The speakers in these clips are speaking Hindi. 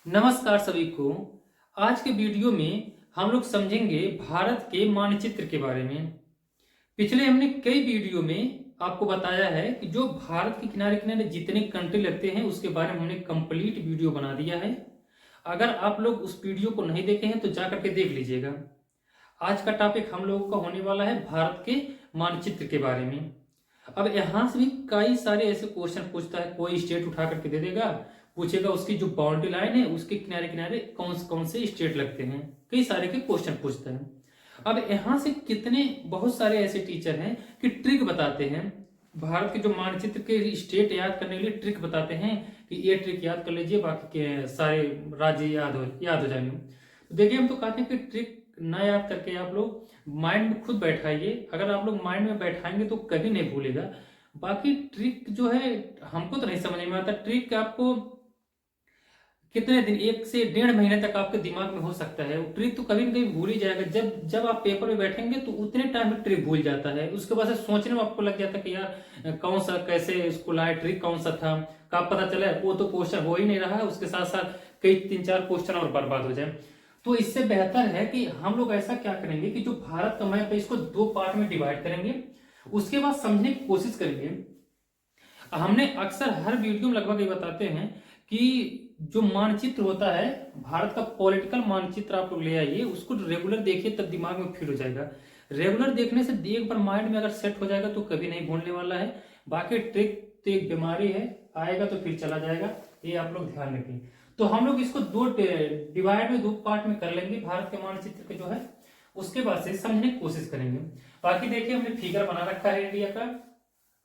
नमस्कार सभी को। आज के वीडियो में हम लोग समझेंगे भारत के मानचित्र के बारे में। पिछले हमने कई वीडियो में आपको बताया है कि जो भारत के किनारे किनारे जितने कंट्री लगते हैं उसके बारे में हमने कंप्लीट वीडियो बना दिया है। अगर आप लोग उस वीडियो को नहीं देखे हैं तो जा करके देख लीजिएगा। आज का टॉपिक हम लोगों का होने वाला है भारत के मानचित्र के बारे में। अब यहाँ से भी कई सारे ऐसे क्वेश्चन पूछता है, कोई स्टेट उठा करके दे देगा, पूछेगा उसकी जो बाउंड्री लाइन है उसके किनारे किनारे कौन कौन से स्टेट लगते हैं, कई सारे के क्वेश्चन पूछता है। अब यहाँ से कितने बहुत सारे ऐसे टीचर हैं कि ट्रिक बताते हैं, भारत के जो मानचित्र के स्टेट याद करने के लिए ट्रिक बताते हैं कि ये ट्रिक याद कर लीजिए, बाकी के सारे राज्य याद हो जाएंगे। तो देखिए, हम तो कहते हैं कि ट्रिक ना याद करके आप लोग माइंड में खुद बैठाइए। अगर आप लोग माइंड में बैठाएंगे तो कभी नहीं भूलेगा। बाकी ट्रिक जो है हमको तो नहीं समझ में आता। ट्रिक आपको कितने दिन, 1 से 1.5 महीने तक आपके दिमाग में हो सकता है। वो ट्रिक तो कभी न कभी भूल ही जाएगा। जब जब आप पेपर में बैठेंगे तो उतने टाइम में ट्रिक भूल जाता है। उसके बाद से सोचने में आपको लग जाता है कि यार कौन सा कैसे इसको लाए, ट्रिक कौन सा था, कब पता चला वो तो क्वेश्चन हो ही नहीं रहा है, उसके साथ साथ कई 3-4 क्वेश्चन और बर्बाद हो जाए। तो इससे बेहतर है कि हम लोग ऐसा क्या करेंगे कि जो भारत का मैप है इसको 2 पार्ट में डिवाइड करेंगे, उसके बाद समझने की कोशिश करेंगे। हमने अक्सर हर वीडियो में लगभग ये बताते हैं कि जो मानचित्र होता है भारत का, पॉलिटिकल मानचित्र आप लोग ले आइए, उसको रेगुलर देखिए तब दिमाग में फिट हो जाएगा। रेगुलर देखने से एक बार माइंड में अगर सेट हो जाएगा तो कभी नहीं भूलने वाला है। बाकी ट्रिक तो एक बीमारी है, आएगा तो फिर चला जाएगा, ये आप लोग ध्यान रखिए। तो हम लोग इसको 2 पार्ट में कर लेंगे भारत के मानचित्र के जो है, उसके बाद से समझने की कोशिश करेंगे। बाकी देखिए, हमने फिगर बना रखा है इंडिया का,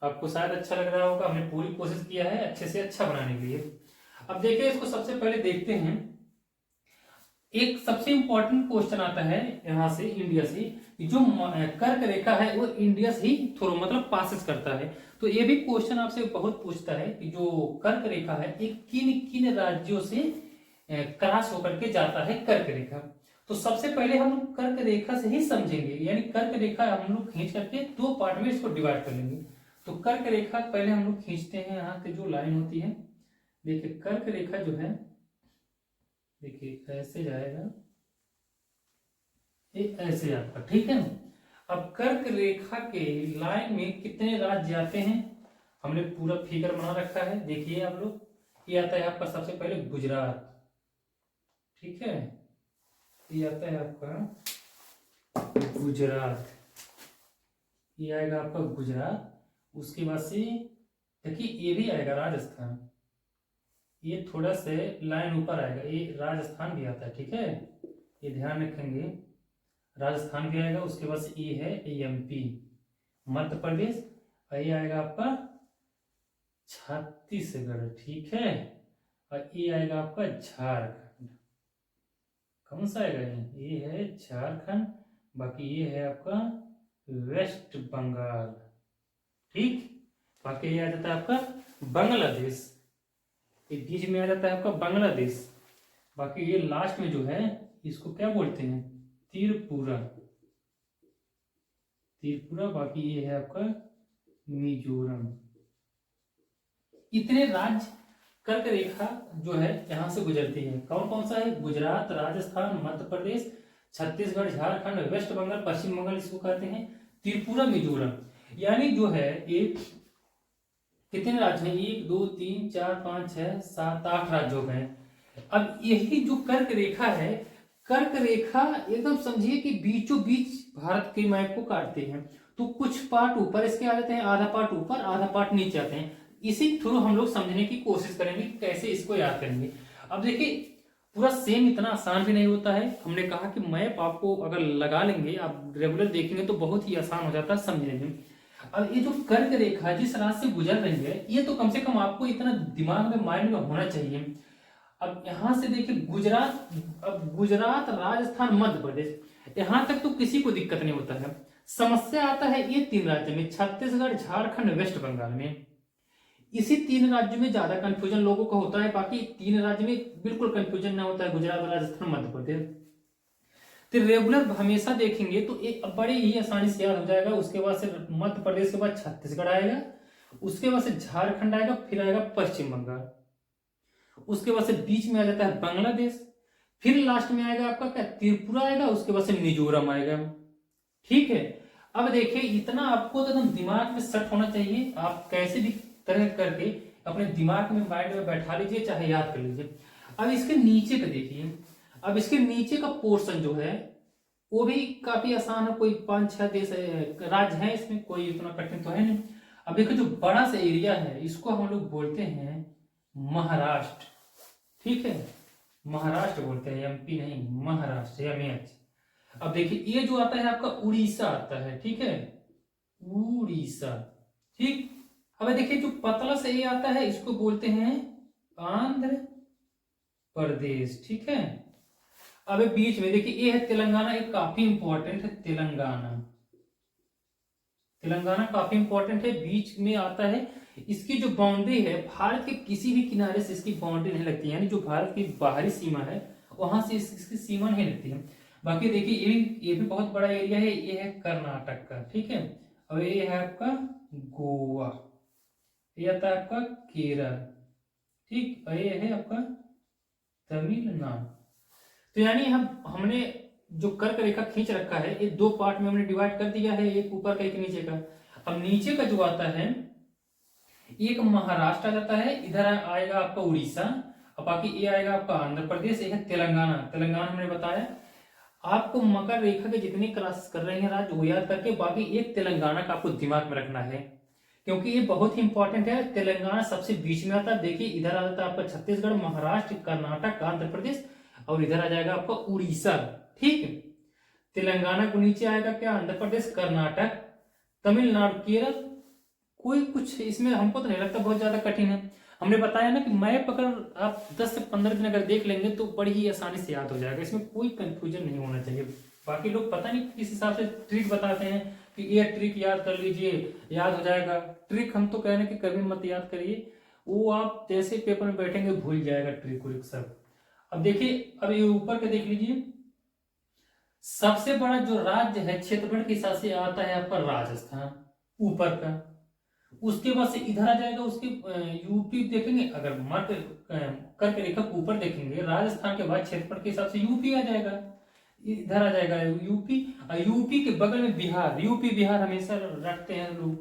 आपको शायद अच्छा लग रहा होगा। हमने पूरी कोशिश किया है अच्छे से अच्छा बनाने के लिए। अब देखिए, इसको सबसे पहले देखते हैं। एक सबसे इंपॉर्टेंट क्वेश्चन आता है यहां से इंडिया से, जो कर्क रेखा है वो इंडिया से ही थोड़ा मतलब पासिस करता है। तो ये भी क्वेश्चन आपसे बहुत पूछता है कि जो कर्क रेखा है एक किन किन राज्यों से क्रॉस होकर के जाता है कर्क रेखा। तो सबसे पहले हम लोग कर्क रेखा से ही समझेंगे, यानी कर्क रेखा हम लोग खींच करके 2 पार्ट में इसको डिवाइड कर लेंगे। तो कर्क रेखा पहले हम लोग खींचते हैं, यहाँ की जो लाइन होती है, देखिए कर्क रेखा जो है, देखिए ऐसे जाएगा, ये ऐसे आपका, ठीक है। अब कर्क रेखा के लाइन में कितने राज्य आते हैं हमने पूरा फिगर बना रखा है, देखिए आप लोग। ये आता है आपका सबसे पहले गुजरात, ठीक है, ये आता है आपका गुजरात, ये आएगा आपका गुजरात। उसके बाद से देखिए ये भी आएगा राजस्थान, ये थोड़ा से लाइन ऊपर आएगा, ये राजस्थान भी आता है, ठीक है, ये ध्यान रखेंगे, राजस्थान भी आएगा। उसके बाद से ये है एमपी, मध्य प्रदेश, और ये आएगा आपका छत्तीसगढ़, ठीक है, और ये आएगा आपका झारखंड। कौन सा आएगा ये है झारखंड। बाकी ये है आपका वेस्ट बंगाल, ठीक। बाकी ये आ जाता है आपका बांग्लादेश, ये बीच में आ जाता है आपका बांग्लादेश। बाकी ये लास्ट में जो है इसको क्या बोलते हैं, त्रिपुरा, त्रिपुरा। बाकी ये है आपका मिजोरम। इतने राज्य कर्क रेखा जो है यहां से गुजरती है। कौन कौन सा है, गुजरात, राजस्थान, मध्य प्रदेश, छत्तीसगढ़, झारखंड, वेस्ट बंगाल, पश्चिम बंगाल, इसको कहते हैं त्रिपुरा, मिजोरम। यानी जो है एक कितने राज्य हैं, 1 2 3 4 5 6 7 8 राज्य हो गए। अब यही जो कर्क रेखा है, कर्क रेखा एकदम समझिए कि बीचों बीच भारत के मैप को काटती है। तो कुछ पार्ट ऊपर इसके आ जाते हैं, आधा पार्ट ऊपर आधा पार्ट नीचे आते हैं। इसी थ्रू हम लोग समझने की कोशिश करेंगे कैसे इसको याद करेंगे। अब देखिए, पूरा सेम इतना आसान भी नहीं होता है। हमने कहा कि मैप आपको अगर लगा लेंगे, आप रेगुलर देखेंगे तो बहुत ही आसान हो जाता है समझने में। अब ये जो कर्क रेखा जिस रास्ते से गुजर रही है, ये तो कम से कम आपको इतना दिमाग में, माइंड में होना चाहिए। अब यहां से देखिए गुजरात, अब गुजरात, राजस्थान, मध्य प्रदेश, यहां तक तो किसी को दिक्कत नहीं होता है। समस्या आता है ये 3 राज्य में, छत्तीसगढ़, झारखंड, वेस्ट बंगाल में। इसी 3 राज्यों में ज्यादा कंफ्यूजन लोगों को होता है, बाकी 3 राज्य में बिल्कुल कंफ्यूजन ना होता है, गुजरात, राजस्थान, मध्य प्रदेश। तो रेगुलर हमेशा देखेंगे तो एक बड़े ही आसानी से याद हो जाएगा। उसके बाद से मध्य प्रदेश के बाद छत्तीसगढ़ आएगा, उसके बाद से झारखंड आएगा, फिर आएगा पश्चिम बंगाल। उसके बाद से बीच में आ जाता है बांग्लादेश, फिर लास्ट में आएगा आपका क्या, त्रिपुरा आएगा, उसके बाद से मिजोरम आएगा। ठीक है, अब देखिए इतना आपको तो एकदम दिमाग में सेट होना चाहिए, आप कैसे भी तरह करके अपने दिमाग में माइंड में बैठा लीजिए, चाहे याद कर लीजिए। अब इसके नीचे का देखिए, अब इसके नीचे का पोर्शन जो है वो भी काफी आसान है, कोई 5-6 देश राज्य है इसमें, कोई इतना कठिन तो है नहीं। अब देखो जो बड़ा सा एरिया है इसको हम लोग बोलते हैं महाराष्ट्र। ठीक है, महाराष्ट्र बोलते हैं, एमपी नहीं, महाराष्ट्र MH। अब देखिए ये जो आता है आपका उड़ीसा आता है। ठीक है, उड़ीसा। ठीक, अब देखिए जो पतला से ये आता है इसको बोलते हैं आंध्र प्रदेश। ठीक है, अब बीच में देखिए ये है तेलंगाना, ये काफी इंपॉर्टेंट है, तेलंगाना। तेलंगाना काफी इंपॉर्टेंट है, बीच में आता है। इसकी जो बाउंड्री है भारत के किसी भी किनारे से इसकी बाउंड्री नहीं लगती है, यानी जो भारत की बाहरी सीमा है वहां से इसकी सीमा नहीं लगती है। बाकी देखिए ये भी बहुत बड़ा एरिया है, ये है कर्नाटक का। ठीक है, और ये है आपका गोवा, ये आता है आपका केरल। ठीक, और ये है आपका तमिलनाडु। तो यानी हमने जो कर्क रेखा खींच रखा है ये 2 पार्ट में हमने डिवाइड कर दिया है, एक ऊपर का एक नीचे का। अब नीचे का जो आता है एक महाराष्ट्र आ जाता है, इधर आएगा आपका उड़ीसा, और बाकी ये आएगा आपका आंध्र प्रदेश, ये है तेलंगाना। तेलंगाना हमने बताया आपको मकर रेखा के जितने क्रॉस कर रहे हैं राज्य वो याद करके, बाकी एक तेलंगाना का आपको दिमाग में रखना है क्योंकि ये बहुत ही इंपॉर्टेंट है। तेलंगाना सबसे बीच में आता है, देखिए इधर आ जाता है आपका छत्तीसगढ़, महाराष्ट्र, कर्नाटक, आंध्र प्रदेश, और इधर आ जाएगा आपका उड़ीसा। ठीक, तेलंगाना को नीचे आएगा क्या, आंध्र प्रदेश, कर्नाटक, तमिलनाडु, केरल। कोई कुछ इसमें हमको तो नहीं लगता बहुत ज्यादा कठिन है। हमने बताया ना कि मैप अगर आप 10 से 15 दिन अगर देख लेंगे तो बड़ी ही आसानी से याद हो जाएगा, इसमें कोई कंफ्यूजन नहीं होना चाहिए। बाकी लोग पता नहीं किस हिसाब से ट्रिक बताते हैं कि ये ट्रिक याद कर लीजिए याद हो जाएगा। ट्रिक हम तो कह रहे हैं कि कभी मत याद करिए, वो आप जैसे पेपर में बैठेंगे भूल जाएगा ट्रिक व्रिक सब। अब देखिए, अब ये ऊपर का देख लीजिए, सबसे बड़ा जो राज्य है क्षेत्रफल के हिसाब से आता है आपका राजस्थान ऊपर का, उसके बाद से इधर आ जाएगा उसके यूपी देखेंगे, अगर मध्य कर्क रेखा के ऊपर देखेंगे राजस्थान के बाद क्षेत्रफल के हिसाब से यूपी आ जाएगा, इधर आ जाएगा यूपी, यूपी के बगल में बिहार, यूपी बिहार हमेशा रखते हैं लोग,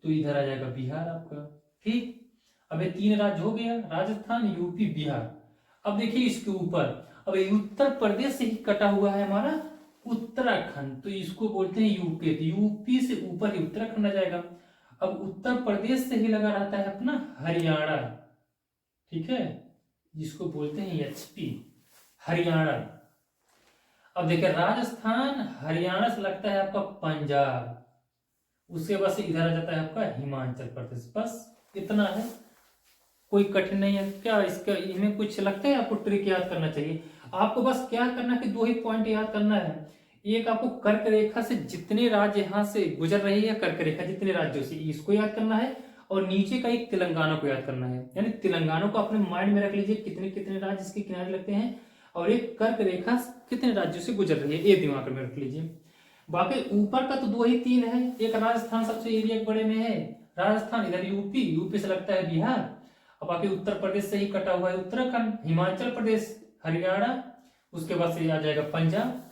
तो इधर आ जाएगा बिहार आपका। ठीक, अब ये 3 राज्य हो गया, राजस्थान, यूपी, बिहार। अब देखिए इसके ऊपर, अब ये उत्तर प्रदेश से ही कटा हुआ है हमारा उत्तराखंड, तो इसको बोलते हैं यूपी। तो यूपी से ऊपर ही उत्तराखंड आ जाएगा। अब उत्तर प्रदेश से ही लगा रहता है अपना हरियाणा। ठीक है, जिसको बोलते हैं HP, हरियाणा। अब देखिए राजस्थान, हरियाणा से लगता है आपका पंजाब, उसके बाद से इधर आ जाता है आपका हिमाचल प्रदेश। बस इतना है, कोई कठिन नहीं है क्या इसका, इनमें कुछ लगता है आपको ट्रिक याद करना चाहिए। आपको बस क्या करना है कि 2 ही पॉइंट याद करना है। एक आपको कर्क रेखा से जितने राज्य यहां से गुजर रही है, कर्क रेखा जितने राज्यों से, इसको याद करना है, और नीचे का एक तेलंगाना को याद करना है। यानी तेलंगाना को अपने माइंड में रख लीजिए, कितने कितने राज्य इसके किनारे लगते हैं, और एक कर्क रेखा कितने राज्यों से गुजर रही है, ये दिमाग में रख लीजिए। बाकी ऊपर का तो 2 ही 3 है, एक राजस्थान सबसे एरिया बड़े में है, राजस्थान, इधर यूपी, यूपी से लगता है बिहार, और बाकी उत्तर प्रदेश से ही कटा हुआ है उत्तराखंड, हिमाचल प्रदेश, हरियाणा, उसके बाद से आ जाएगा पंजाब।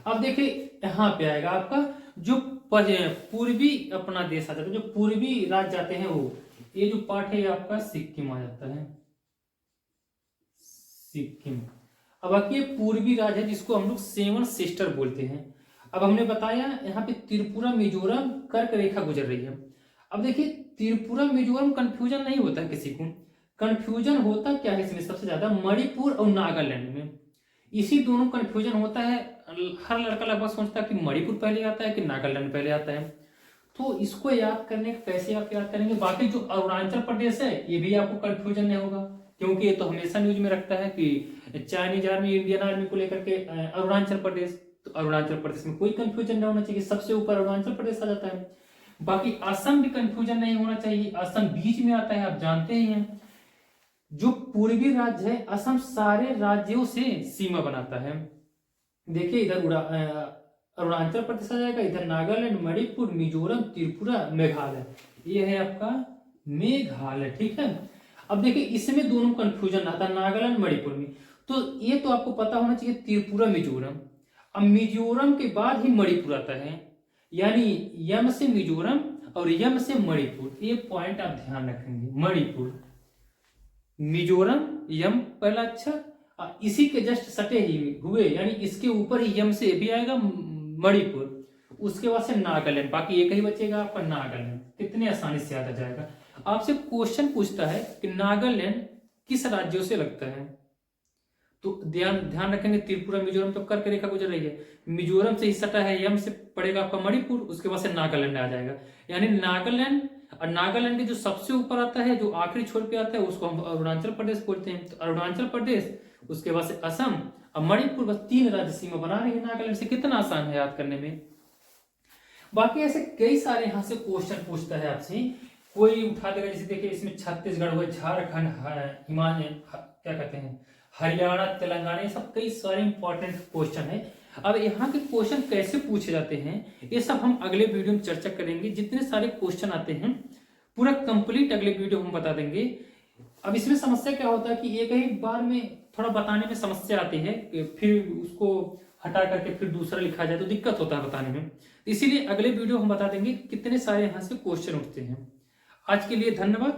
अब देखिए यहाँ पे आएगा आपका जो पूर्वी अपना देश आ जाता है, जो पूर्वी राज्य जाते हैं वो, ये जो पार्ट है आपका सिक्किम आ जाता है, सिक्किम। अब बाकी पूर्वी राज्य है जिसको हम लोग 7 सिस्टर बोलते हैं। अब हमने बताया यहाँ पे त्रिपुरा मिजोरम कर्क रेखा गुजर रही है। अब देखिए त्रिपुरा मिजोरम कंफ्यूजन नहीं होता है किसी को, कंफ्यूजन होता क्या है इसमें सबसे ज्यादा मणिपुर और नागालैंड में, इसी दोनों कंफ्यूजन होता है। हर लड़का लगभग सोचता है कि मणिपुर पहले आता है कि नागालैंड पहले आता है, तो इसको याद करने कैसे आप याद करेंगे। बाकी जो अरुणाचल प्रदेश है ये भी आपको कंफ्यूजन नहीं होगा, क्योंकि ये तो हमेशा न्यूज में रखता है कि चाइनीज आर्मी इंडियन आर्मी को लेकर के अरुणाचल प्रदेश, तो अरुणाचल प्रदेश में कोई कंफ्यूजन नहीं होना चाहिए, सबसे ऊपर अरुणाचल प्रदेश आ जाता है। बाकी असम भी कंफ्यूजन नहीं होना चाहिए, असम बीच में आता है, आप जानते ही हैं। जो पूर्वी राज्य है असम सारे राज्यों से सीमा बनाता है। देखिए इधर अरुणाचल प्रदेश आ जाएगा, इधर नागालैंड, मणिपुर, मिजोरम, त्रिपुरा, मेघालय, ये है आपका मेघालय। ठीक है, अब देखिए इसमें दोनों कंफ्यूजन आता है, नागालैंड मणिपुर में। तो ये तो आपको पता होना चाहिए त्रिपुरा मिजोरम। अब मिजोरम के बाद ही मणिपुर आता है, यानी यम से मिजोरम और यम से मणिपुर। ये पॉइंट आप ध्यान रखेंगे, मणिपुर, मिजोरम, यम पहला अक्षर, इसी के जस्ट सटे ही हुए, यानी इसके ऊपर ही यम से भी आएगा मणिपुर, उसके बाद से नागालैंड, बाकी एक ही बचेगा आपका नागालैंड। कितने आसानी से याद आ जाएगा। आपसे क्वेश्चन पूछता है कि नागालैंड किस राज्यों से लगता है, तो ध्यान रखेंगे त्रिपुरा मिजोरम तो कर्क रेखा गुजर रही है, मिजोरम से ही सटा है, यम से पड़ेगा आपका मणिपुर, उसके बाद से नागालैंड आ जाएगा। यानी नागालैंड, और नागालैंड के जो सबसे ऊपर आता है, जो आखिरी छोर पे आता है, उसको हम अरुणाचल प्रदेश बोलते हैं। तो अरुणाचल प्रदेश, उसके बाद से असम और मणिपुर, बस 3 राज्य सीमा बना रही है नागालैंड से। कितना आसान है याद करने में। बाकी ऐसे कई सारे यहाँ से क्वेश्चन पूछता है आपसे, कोई उठा देगा, जैसे देखिए इसमें छत्तीसगढ़ हुआ, झारखंड, हिमाचल, क्या कहते हैं, हरियाणा, तेलंगाना, ये सब कई सारे इंपॉर्टेंट क्वेश्चन है। अब यहाँ के क्वेश्चन कैसे पूछे जाते हैं ये सब हम अगले वीडियो में चर्चा करेंगे। जितने सारे क्वेश्चन आते हैं पूरा कंप्लीट अगले वीडियो हम बता देंगे। अब इसमें समस्या क्या होता है कि एक ही बार में थोड़ा बताने में समस्या आती है, फिर उसको हटा करके फिर दूसरा लिखा जाए तो दिक्कत होता है बताने में। इसीलिए अगले वीडियो हम बता देंगे कितने सारे यहाँ से क्वेश्चन उठते हैं। आज के लिए धन्यवाद।